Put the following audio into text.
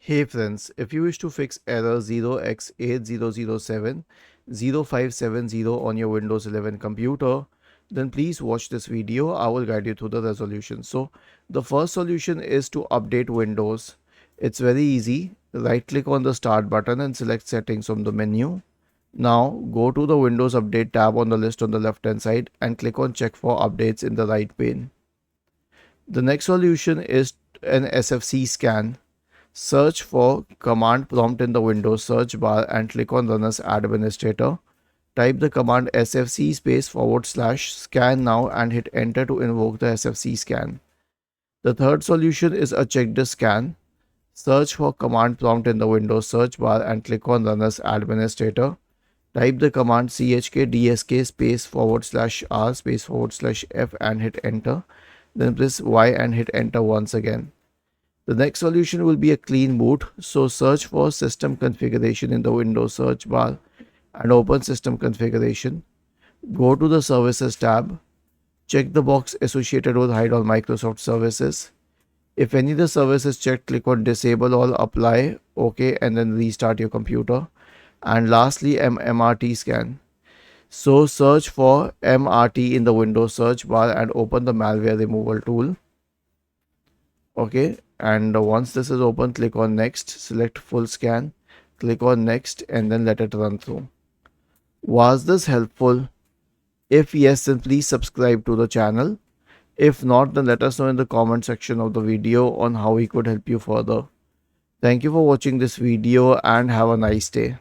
Hey friends, if you wish to fix error 0x80070570 on your Windows 11 computer, then please watch this video. I will guide you through the resolution. So, the first solution is to update Windows. It's very easy. Right click on the start button and select settings from the menu. Now, go to the Windows Update tab on the list on the left hand side and click on check for updates in the right pane. The next solution is an SFC scan. Search for command prompt in the Windows search bar and click on Run as Administrator. Type the command sfc /scan now and hit enter to invoke the SFC scan. The third solution is a check disk scan. Search for command prompt in the Windows search bar and click on Run as Administrator. Type the command chkdsk /r/f and hit enter. Then press Y and hit enter once again. The next solution will be a clean boot, so search for system configuration in the Windows search bar and open system configuration. Go to the services tab. Check the box associated with hide all Microsoft services. If any of the service is checked, click on disable all, apply, OK, and then restart your computer. And lastly, MRT scan. So search for MRT in the Windows search bar and open the malware removal tool. Okay, and once this is open, click on next, select full scan, click on next, and then let it run through. Was this helpful? If yes, then please subscribe to the channel. If not, then let us know in the comment section of the video on how we could help you further. Thank you for watching this video and have a nice day.